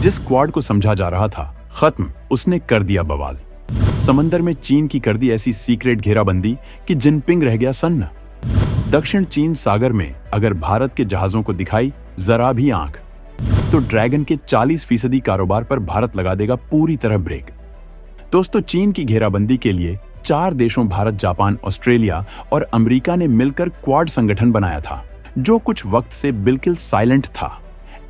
जिस क्वाड को समझा जा रहा था खत्म, उसने कर दिया बवाल। समंदर में चीन की कर दी ऐसी सीक्रेट घेराबंदी कि जिनपिंग रह गया सन्न। दक्षिण चीन सागर में अगर भारत के जहाजों को दिखाई जरा भी आंख, तो ड्रैगन के 40% कारोबार पर भारत लगा देगा पूरी तरह ब्रेक। दोस्तों, चीन की घेराबंदी के लिए 4 देशों भारत, जापान, ऑस्ट्रेलिया और अमेरिका ने मिलकर क्वाड संगठन बनाया था, जो कुछ वक्त से बिल्कुल साइलेंट था।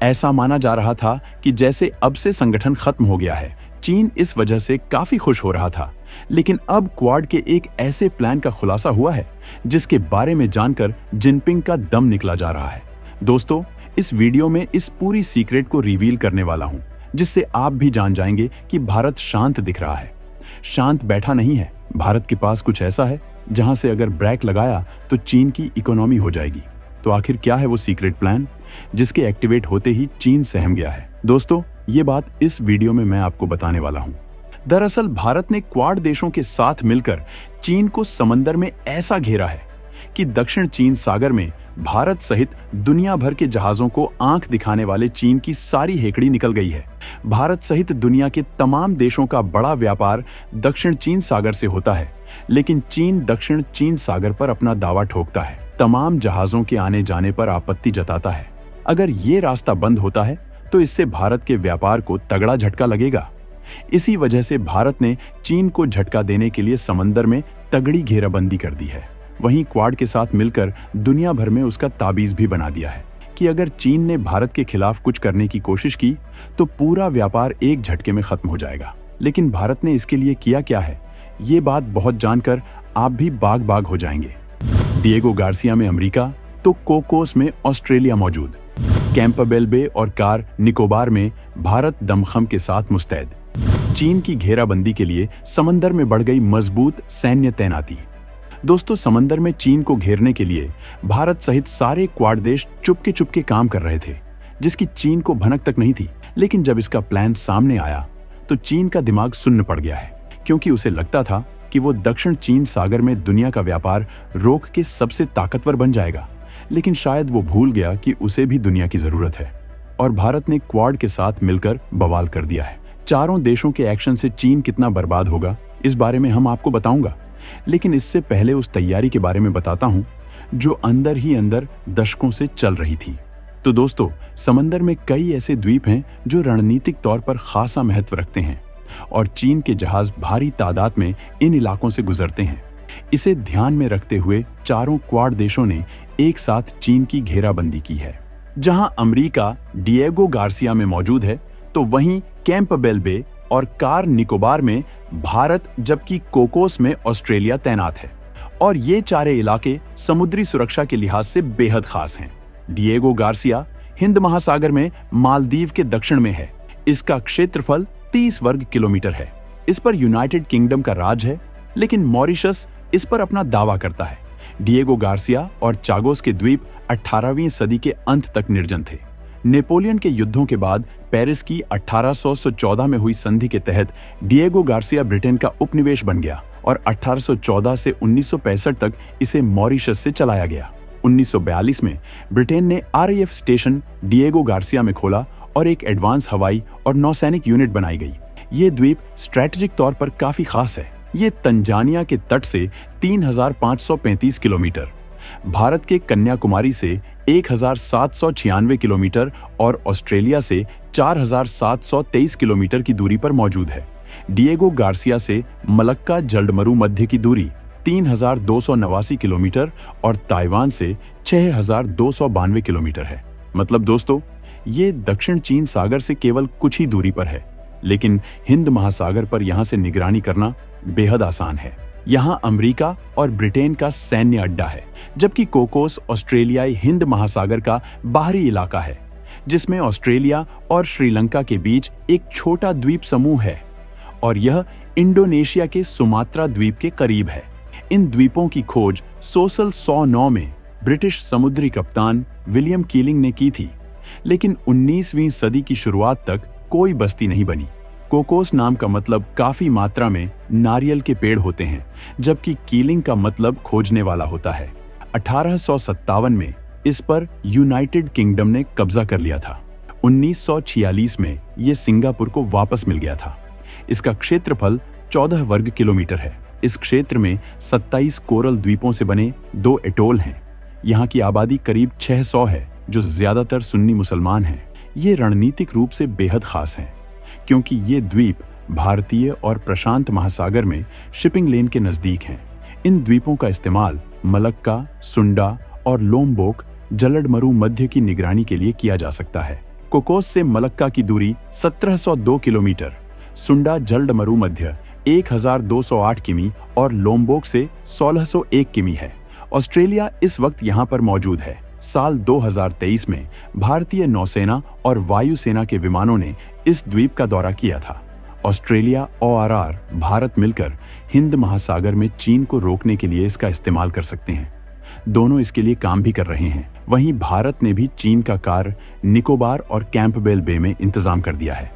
ऐसा माना जा रहा था कि जैसे अब से संगठन खत्म हो गया है। चीन इस वजह से काफी खुश हो रहा था, लेकिन अब क्वाड के एक ऐसे प्लान का खुलासा हुआ है जिसके बारे में जानकर जिनपिंग का दम निकला जा रहा है। दोस्तों, इस वीडियो में इस पूरी सीक्रेट को रिवील करने वाला हूं, जिससे आप भी जान जाएंगे कि भारत शांत दिख रहा है। शांत बैठा नहीं है। भारत के पास कुछ ऐसा है जहां से अगर ब्रेक लगाया तो चीन की इकोनॉमी हो जाएगी। तो आखिर क्या है वो सीक्रेट प्लान जिसके एक्टिवेट होते ही चीन सहम गया है? दोस्तों, ये बात इस वीडियो में मैं आपको बताने वाला हूं। दरअसल भारत ने क्वाड देशों के साथ मिलकर चीन को समंदर में ऐसा घेरा है कि दक्षिण चीन सागर में भारत सहित दुनिया भर के जहाजों को आंख दिखाने वाले चीन की सारी हेकड़ी निकल गई है। भारत सहित दुनिया के तमाम देशों का बड़ा व्यापार दक्षिण चीन सागर से होता है, लेकिन चीन दक्षिण चीन सागर पर अपना दावा ठोकता है। तमाम जहाजों के आने जाने पर आपत्ति जताता है। अगर ये रास्ता बंद होता है तो इससे भारत के व्यापार को तगड़ा झटका लगेगा। इसी वजह से भारत ने चीन को झटका देने के लिए समंदर में तगड़ी घेराबंदी कर दी है। वहीं क्वाड के साथ मिलकर दुनिया भर में उसका ताबीज भी बना दिया है कि अगर चीन ने भारत के खिलाफ कुछ करने की कोशिश की तो पूरा व्यापार एक झटके में खत्म हो जाएगा। लेकिन भारत ने इसके लिए किया क्या है, ये बात बहुत जानकर आप भी बाग बाग हो जाएंगे। डिएगो गार्सिया में अमेरिका, तो कोकोस में ऑस्ट्रेलिया मौजूद। कैंपबेल बे और कार निकोबार में भारत दमखम के साथ मुस्तैद। चीन की घेराबंदी के लिए समंदर में बढ़ गई मजबूत सैन्य तैनाती। दोस्तों, समंदर में चीन को घेरने के लिए भारत सहित सारे क्वाड देश चुपके चुपके काम कर रहे थे, जिसकी चीन को भनक तक नहीं थी। लेकिन जब इसका प्लान सामने आया तो चीन का दिमाग सुन्न पड़ गया है, क्योंकि उसे लगता था कि वो दक्षिण चीन सागर में दुनिया का व्यापार रोक के सबसे ताकतवर बन जाएगा। लेकिन शायद वो भूल गया कि उसे भी दुनिया की जरूरत है, और भारत ने क्वाड के साथ मिलकर बवाल कर दिया है। चारों देशों के एक्शन से चीन कितना बर्बाद होगा, इस बारे में हम आपको बताऊंगा। लेकिन इससे पहले उस तैयारी के बारे में बताता हूं जो अंदर ही अंदर दशकों से चल रही थी। तो दोस्तों, समंदर में कई ऐसे द्वीप हैं जो रणनीतिक तौर पर खासा महत्व रखते हैं, और चीन के जहाज भारी तादाद में इन इलाकों से गुजरते हैं। इसे ध्यान में रखते हुए चारों क्वाड देशों ने एक साथ चीन की घेराबंदी की है। जहां अमेरिका डिएगो गार्सिया में मौजूद है, तो वहीं कैंपबेल बे और कार निकोबार में भारत, जबकि कोकोस में ऑस्ट्रेलिया तैनात है। और ये चारे इलाके समुद्री सुरक्षा के लिहाज से बेहद खास हैं। डिएगो गार्सिया हिंद महासागर में मालदीव के दक्षिण में है। इसका क्षेत्रफल 30 वर्ग किलोमीटर है। इस पर यूनाइटेड किंगडम का राज है, लेकिन मॉरिशस इस पर अपना दावा करता है। डिएगो गार्सिया और चागोस के द्वीप 18वीं सदी के अंत तक निर्जन थे। नेपोलियन के युद्धों के बाद पेरिस की 1814 में हुई संधि के तहत डिएगो गार्सिया ब्रिटेन का उपनिवेश बन गया, और 1814 से 1965 तक इसे मॉरिशस से चलाया गया। 1942 में ब्रिटेन ने RAF स्टेशन डिएगो गार्सिया में खोला और एक एडवांस हवाई और नौसैनिक यूनिट बनाई गई। ये द्वीप स्ट्रेटेजिक तौर पर काफी खास है। ये तंजानिया के तट से 3535 किलोमीटर, भारत के कन्याकुमारी से 1796 किलोमीटर और ऑस्ट्रेलिया से 4723 किलोमीटर की दूरी पर मौजूद है। डिएगो गार्सिया से मलक्का जलडमरू मध्य की दूरी 3289 किलोमीटर और ताइवान से 6292 किलोमीटर है। मतलब दोस्तों, ये दक्षिण चीन सागर से केवल कुछ ही दूरी पर है, लेकिन हिंद महासागर पर यहां से निगरानी करना बेहद आसान है। यहाँ अमेरिका और ब्रिटेन का सैन्य अड्डा है, जबकि कोकोस ऑस्ट्रेलियाई हिंद महासागर का बाहरी इलाका है, जिसमें ऑस्ट्रेलिया और श्रीलंका के बीच एक छोटा द्वीप समूह है, और यह इंडोनेशिया के सुमात्रा द्वीप के करीब है। इन द्वीपों की खोज सोसल 109 में ब्रिटिश समुद्री कप्तान विलियम कीलिंग ने की थी, लेकिन 19वीं सदी की शुरुआत तक कोई बस्ती नहीं बनी। कोकोस नाम का मतलब काफी मात्रा में नारियल के पेड़ होते हैं, जबकि कीलिंग का मतलब खोजने वाला होता है। 1857 में इस पर यूनाइटेड किंगडम ने कब्जा कर लिया था। 1946 में ये सिंगापुर को वापस मिल गया था। इसका क्षेत्रफल 14 वर्ग किलोमीटर है। इस क्षेत्र में 27 कोरल द्वीपों से बने 2 एटोल हैं। यहाँ की आबादी करीब 600 है, जो ज्यादातर सुन्नी मुसलमान हैं। ये रणनीतिक रूप से बेहद खास हैं, क्योंकि ये द्वीप भारतीय और प्रशांत महासागर में शिपिंग लेन के नजदीक हैं। इन द्वीपों का इस्तेमाल मलक्का, सुंडा और लोम्बोक जलडमरू मध्य की निगरानी के लिए किया जा सकता है। कोकोस से मलक्का की दूरी 1702 किलोमीटर, सुंडा जलडमरू मध्य 1208 किमी और लोम्बोक से 1601 किमी है। ऑस्ट्रेलिया इस वक्त यहाँ पर मौजूद है। साल 2023 में भारतीय नौसेना और वायुसेना के विमानों ने इस द्वीप का दौरा किया था। ऑस्ट्रेलिया और भारत मिलकर हिंद महासागर में चीन को रोकने के लिए इसका इस्तेमाल कर सकते हैं। दोनों इसके लिए काम भी कर रहे हैं। वहीं भारत ने भी चीन का कार निकोबार और कैंपबेल बे में इंतजाम कर दिया है।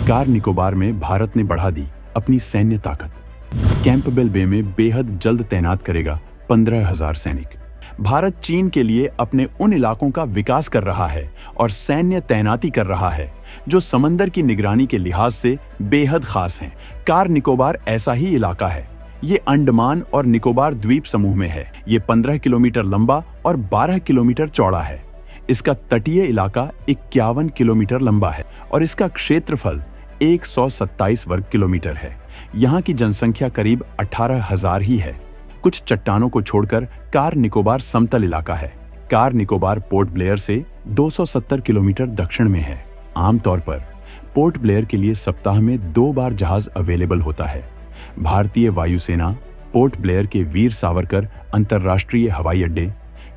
कार निकोबार में भारत ने बढ़ा दी अपनी सैन्य ताकत। कैंपबेल बे में बेहद जल्द तैनात करेगा 15,000 सैनिक। भारत चीन के लिए अपने उन इलाकों का विकास कर रहा है और सैन्य तैनाती कर रहा है जो समंदर की निगरानी के लिहाज से बेहद खास हैं। कार निकोबार ऐसा ही इलाका है। ये अंडमान और निकोबार द्वीप समूह में है। ये 15 किलोमीटर लंबा और 12 किलोमीटर चौड़ा है। इसका तटीय इलाका 51 किलोमीटर लंबा है और इसका क्षेत्रफल 127 वर्ग किलोमीटर है। यहाँ की जनसंख्या करीब 18,000 ही है। कुछ चट्टानों को छोड़कर कार निकोबार समतल इलाका है। कार निकोबार पोर्ट ब्लेयर से 270 किलोमीटर दक्षिण में है। आमतौर पर पोर्ट ब्लेयर के लिए सप्ताह में 2 बार जहाज अवेलेबल होता है। भारतीय वायुसेना पोर्ट ब्लेयर के वीर सावरकर अंतर्राष्ट्रीय हवाई अड्डे,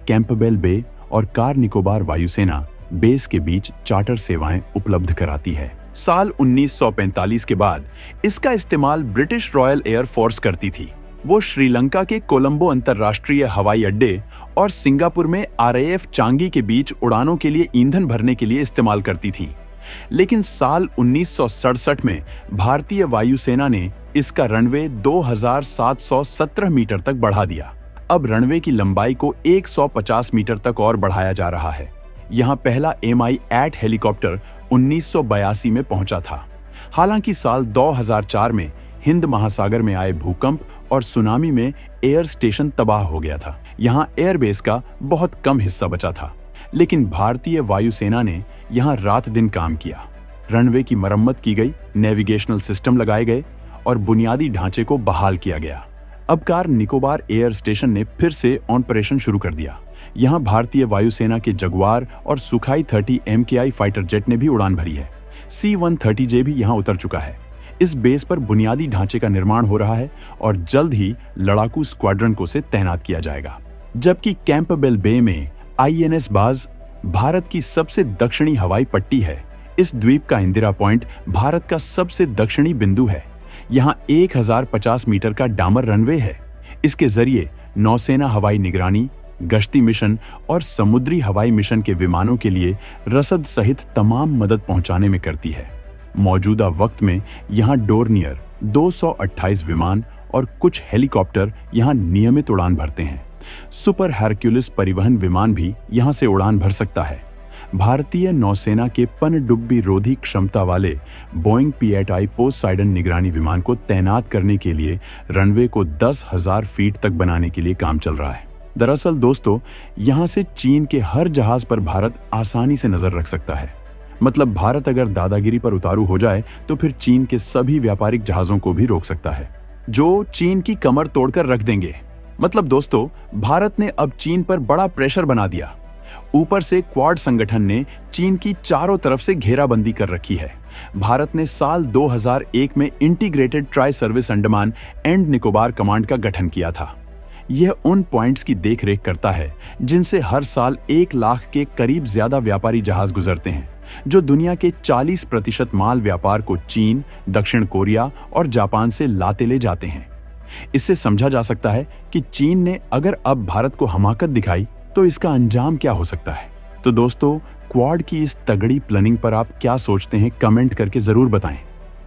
कैंपबेल बे और कार निकोबार वायुसेना बेस के बीच चार्टर सेवाएं उपलब्ध कराती है। साल 1945 के बाद इसका इस्तेमाल ब्रिटिश रॉयल एयर फोर्स करती थी। वो श्रीलंका के कोलंबो अंतर्राष्ट्रीय हवाई अड्डे और सिंगापुर में RAF चांगी के बीच उड़ानों के लिए ईंधन भरने के लिए इस्तेमाल करती थी। लेकिन साल 1967 में भारतीय वायुसेना ने इसका रनवे 2717 मीटर तक बढ़ा दिया। अब रनवे की लंबाई को 150 मीटर तक और बढ़ाया जा रहा है। यहाँ पहला Mi-8 हेलीकॉप्टर 1982 में पहुंचा था। हालांकि साल 2004 में हिंद महासागर में आए भूकंप और सुनामी में एयर स्टेशन तबाह हो गया था। यहाँ एयरबेस का बहुत कम हिस्सा बचा था, लेकिन भारतीय वायुसेना ने यहाँ रात दिन काम किया। रनवे की मरम्मत की गई, नेविगेशनल सिस्टम लगाए गए और बुनियादी ढांचे को बहाल किया गया। अब कार निकोबार एयर स्टेशन ने फिर से ऑपरेशन शुरू कर दिया। यहाँ भारतीय वायुसेना के जगुआर और सुखाई 30 MKI फाइटर जेट ने भी उड़ान भरी है। C-130J भी यहाँ उतर चुका है। इस बेस पर बुनियादी ढांचे का निर्माण हो रहा है और जल्द ही लड़ाकू स्क्वाड्रन को से तैनात किया जाएगा। जबकि कैंपबेल बे में INS बाज भारत की सबसे दक्षिणी हवाई पट्टी है। इस द्वीप का इंदिरा पॉइंट भारत का सबसे दक्षिणी बिंदु है। यहाँ 1050 मीटर का डामर रनवे है। इसके जरिए नौसेना हवाई निगरानी, गश्ती मिशन और समुद्री हवाई मिशन के विमानों के लिए रसद सहित तमाम मदद पहुंचाने में करती है। मौजूदा वक्त में यहाँ डोर्नियर 228 विमान और कुछ हेलीकॉप्टर यहाँ नियमित उड़ान भरते हैं। सुपर हरक्यूलिस परिवहन विमान भी यहाँ से उड़ान भर सकता है। भारतीय नौसेना के पनडुब्बी रोधी क्षमता वाले बोइंग P-8I पोसाइडन निगरानी विमान को तैनात करने के लिए रनवे को 10,000 फीट तक बनाने के लिए काम चल रहा है। दरअसल दोस्तों, यहाँ से चीन के हर जहाज पर भारत आसानी से नजर रख सकता है। मतलब भारत अगर दादागिरी पर उतारू हो जाए तो फिर चीन के सभी व्यापारिक जहाजों को भी रोक सकता है, जो चीन की कमर तोड़कर रख देंगे। मतलब दोस्तों, भारत ने अब चीन पर बड़ा प्रेशर बना दिया। ऊपर से क्वाड संगठन ने चीन की चारों तरफ से घेराबंदी कर रखी है। भारत ने साल 2001 में integrated tri service Andaman and Nicobar command का गठन किया था। यह उन पॉइंट्स की देखरेख करता है जिनसे हर साल 1 लाख के करीब ज्यादा व्यापारी जहाज गुजरते हैं, जो दुनिया के 40% माल व्यापार को चीन, दक्षिण कोरिया और जापान से लाते ले जाते हैं। इससे समझा जा सकता है कि चीन ने अगर अब भारत को हमाकत दिखाई तो इसका अंजाम क्या हो सकता है। तो दोस्तों, क्वाड की इस तगड़ी प्लानिंग पर आप क्या सोचते हैं, कमेंट करके जरूर बताएं।